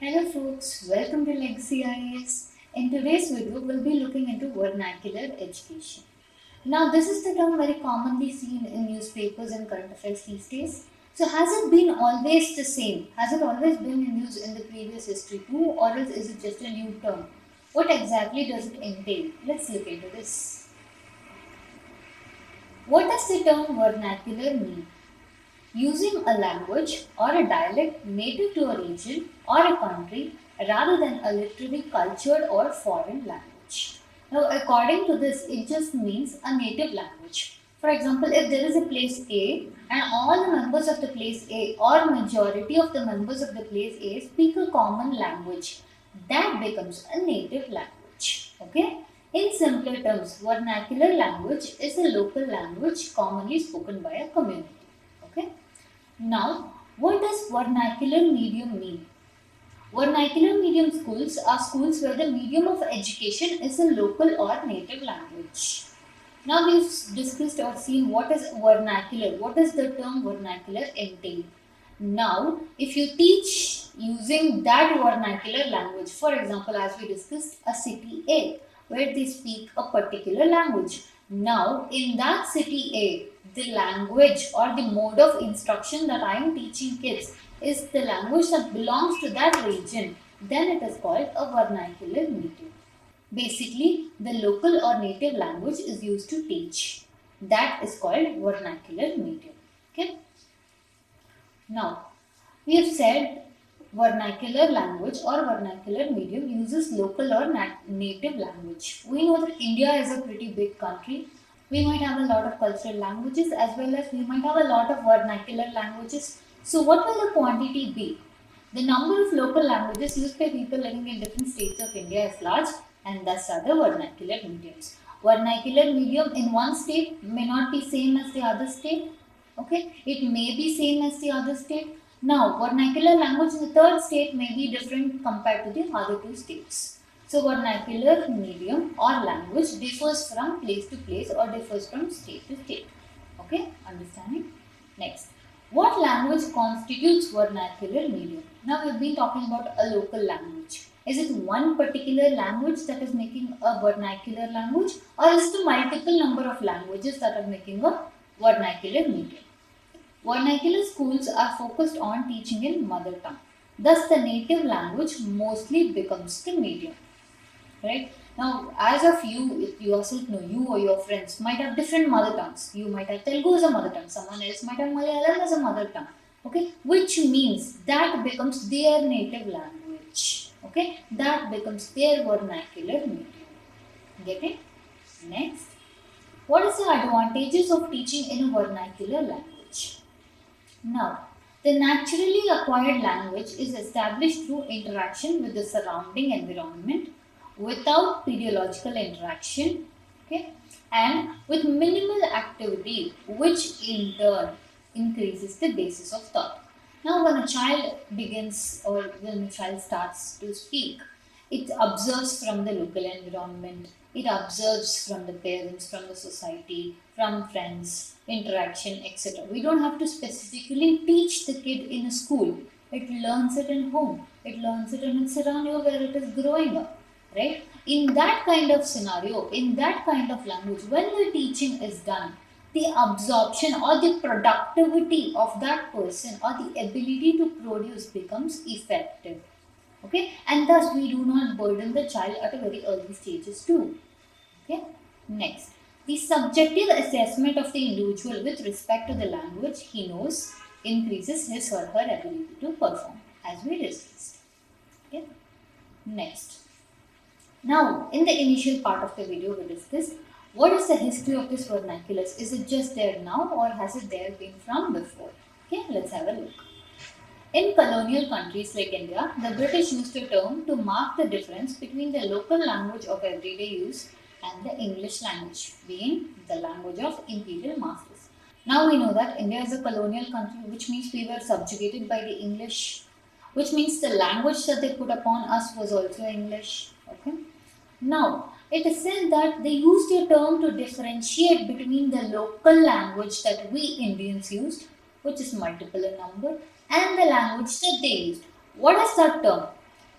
Hello folks, welcome to Legacy IAS. In today's video, we'll be looking into vernacular education. Now, this is the term very commonly seen in newspapers and current affairs these days. So, has it been always the same? Has it always been in use in the previous history too, or else is it just a new term? What exactly does it entail? Let's look into this. What does the term vernacular mean? Using a language or a dialect native to a region or a country rather than a literally cultured or foreign language. Now, according to this, it just means a native language. For example, if there is a place A and all the members of the place A or majority of the members of the place A speak a common language, that becomes a native language. Okay? In simpler terms, vernacular language is a local language commonly spoken by a community. Okay? Now, what does vernacular medium mean? Vernacular medium schools are schools where the medium of education is a local or native language. Now we've discussed or seen what is vernacular. What does the term vernacular entail? Now, if you teach using that vernacular language, for example, as we discussed, a city A, where they speak a particular language. Now, in that city A, the language or the mode of instruction that I am teaching kids is the language that belongs to that region, then it is called a vernacular medium. Basically, the local or native language is used to teach. That is called vernacular medium. Okay. Now, we have said vernacular language or vernacular medium uses local or native language. We know that India is a pretty big country. We might have a lot of cultural languages as well as we might have a lot of vernacular languages. So, what will the quantity be? The number of local languages used by people living in different states of India is large, and thus are the vernacular mediums. Vernacular medium in one state may not be same as the other state. Okay, it may be same as the other state. Now, vernacular language in the third state may be different compared to the other two states. So, vernacular medium or language differs from place to place or differs from state to state. Okay, understanding? Next, what language constitutes vernacular medium? Now, we've been talking about a local language. Is it one particular language that is making a vernacular language, or is it a multiple number of languages that are making a vernacular medium? Vernacular schools are focused on teaching in mother tongue. Thus, the native language mostly becomes the medium. Right? Now, as of you yourself know, you or your friends might have different mother tongues. You might have Telugu as a mother tongue. Someone else might have Malayalam as a mother tongue. Okay? Which means that becomes their native language. Okay? That becomes their vernacular medium. Get it? Next. What is the advantages of teaching in a vernacular language? Now, the naturally acquired language is established through interaction with the surrounding environment without pediological interaction, okay, and with minimal activity, which in turn increases the basis of thought. Now, when a child begins or when a child starts to speak, it observes from the local environment, it observes from the parents, from the society, from friends, interaction, etc. We don't have to specifically teach the kid in a school. It learns it in home. It learns it in its scenario where it is growing up. Right? In that kind of scenario, in that kind of language, when the teaching is done, the absorption or the productivity of that person or the ability to produce becomes effective. Okay, and thus we do not burden the child at a very early stages too. Okay, next, the subjective assessment of the individual with respect to the language he knows increases his or her ability to perform, as we discussed. Okay, next. Now, in the initial part of the video, we discussed what is the history of this vernacular. Is it just there now or has it there been from before? Okay, let's have a look. In colonial countries like India, the British used a term to mark the difference between the local language of everyday use and the English language, being the language of imperial masters. Now we know that India is a colonial country, which means we were subjugated by the English, which means the language that they put upon us was also English. Okay. Now, it is said that they used a term to differentiate between the local language that we Indians used, which is multiple in number, and the language that they used. What is that term?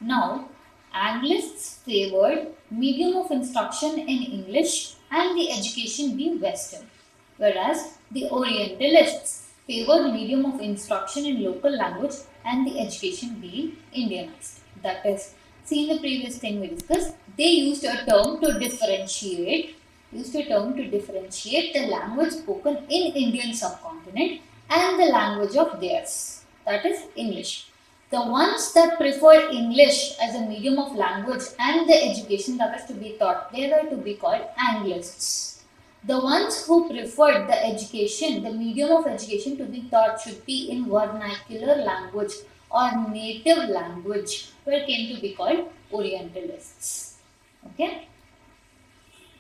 Now, Anglists favored medium of instruction in English and the education be Western, whereas the Orientalists favored medium of instruction in local language and the education be Indianized. That is, see in the previous thing we discussed, they used a term to differentiate the language spoken in Indian subcontinent and the language of theirs, that is English. The ones that preferred English as a medium of language and the education that is to be taught, they were to be called Anglists. The ones who preferred the education, the medium of education to be taught should be in vernacular language or native language, were came to be called Orientalists. Okay.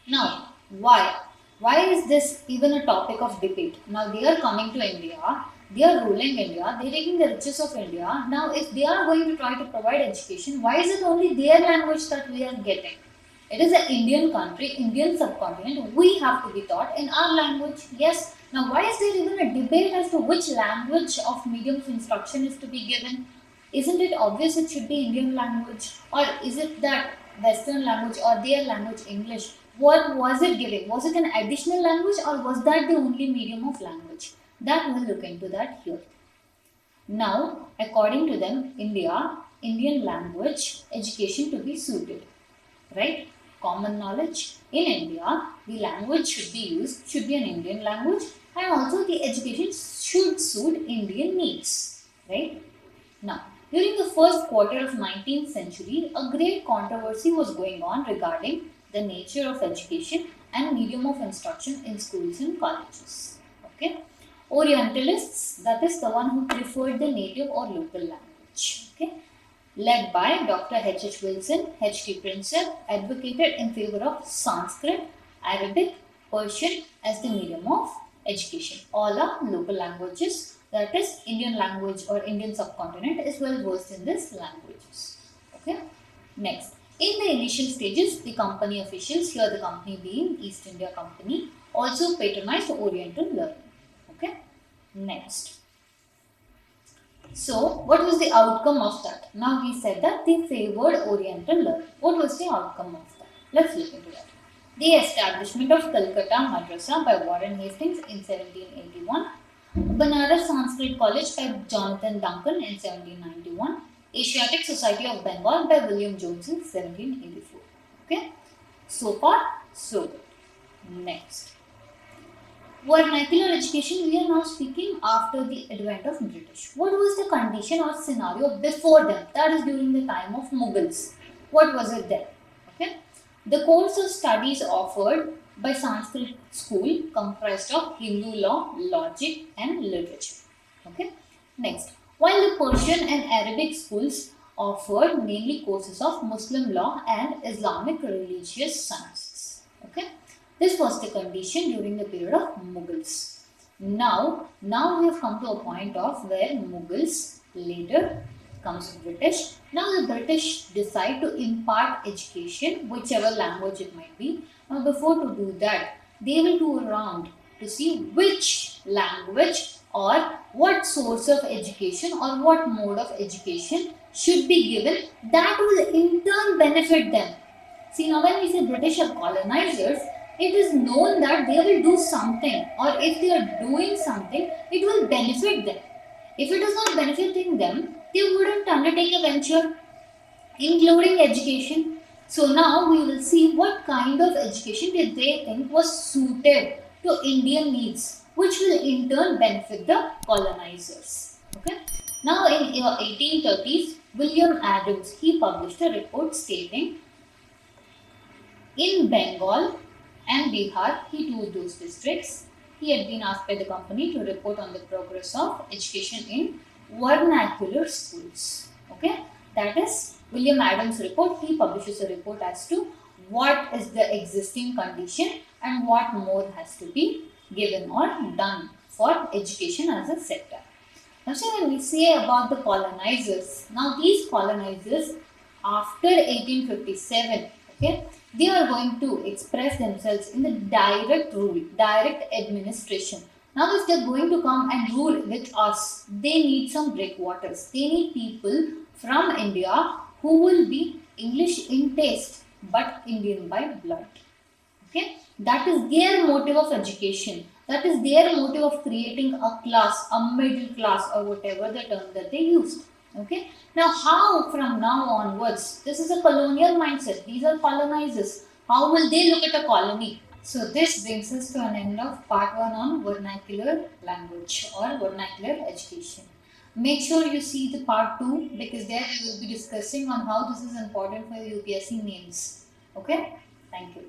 Now, why? Why is this even a topic of debate? Now, they are coming to India, they are ruling India, they are taking the riches of India. Now, if they are going to try to provide education, why is it only their language that we are getting? It is an Indian country, Indian subcontinent. We have to be taught in our language. Yes. Now, why is there even a debate as to which language of medium of instruction is to be given? Isn't it obvious it should be Indian language? Or is it that Western language or their language English? What was it giving? Was it an additional language or was that the only medium of language? That we'll look into that here. Now, according to them, Indian language education to be suited, right? Common knowledge. In India, the language should be an Indian language, and also the education should suit Indian needs, right? Now, during the first quarter of 19th century, a great controversy was going on regarding the nature of education and medium of instruction in schools and colleges. Okay. Orientalists, that is the one who preferred the native or local language. Okay. Led by Dr. H.H. Wilson, H.T. Prinsep, advocated in favor of Sanskrit, Arabic, Persian as the medium of education. All are local languages, that is Indian language or Indian subcontinent is well versed in these languages. Okay. Next, in the initial stages, the company officials, here the company being East India Company, also patronized Oriental learning. Okay. Next. So, what was the outcome of that? Now, we said that they favored Oriental learning. What was the outcome of that? Let's look into that. The establishment of Calcutta Madrasa by Warren Hastings in 1781, Banaras Sanskrit College by Jonathan Duncan in 1791, Asiatic Society of Bengal by William Jones in 1784. Okay, so far, so good. Next. Vernacular education, we are now speaking after the advent of British. What was the condition or scenario before them? That is during the time of Mughals. What was it then? Okay. The course of studies offered by Sanskrit school comprised of Hindu law, logic and literature. Okay. Next. While the Persian and Arabic schools offered mainly courses of Muslim law and Islamic religious sciences. Okay. This was the condition during the period of Mughals. Now we have come to a point of where Mughals, later comes British. Now the British decide to impart education, whichever language it might be. Now before to do that, they will go around to see which language or what source of education or what mode of education should be given that will in turn benefit them. See, now when we say British are colonizers, it is known that they will do something, or if they are doing something, it will benefit them. If it is not benefiting them, they wouldn't undertake a venture, including education. So now we will see what kind of education did they think was suited to Indian needs, which will in turn benefit the colonizers. Okay. Now in 1830s, William Adams, he published a report stating in Bengal and Bihar, he toured those districts. He had been asked by the company to report on the progress of education in vernacular schools. Okay, that is William Adams' report. He publishes a report as to what is the existing condition and what more has to be given or done for education as a sector. Now, so when we say about the colonizers, now these colonizers after 1857, okay, they are going to express themselves in the direct rule, direct administration. Now, if they are going to come and rule with us, they need some breakwaters. They need people from India who will be English in taste but Indian by blood. Okay, that is their motive of education. That is their motive of creating a class, a middle class, or whatever the term that they used. Okay, now how from now onwards, this is a colonial mindset. These are colonizers. How will they look at a colony? So this brings us to an end of part 1 on vernacular language or vernacular education. Make sure you see the part 2, because there we will be discussing on how this is important for UPSC names. Okay, thank you.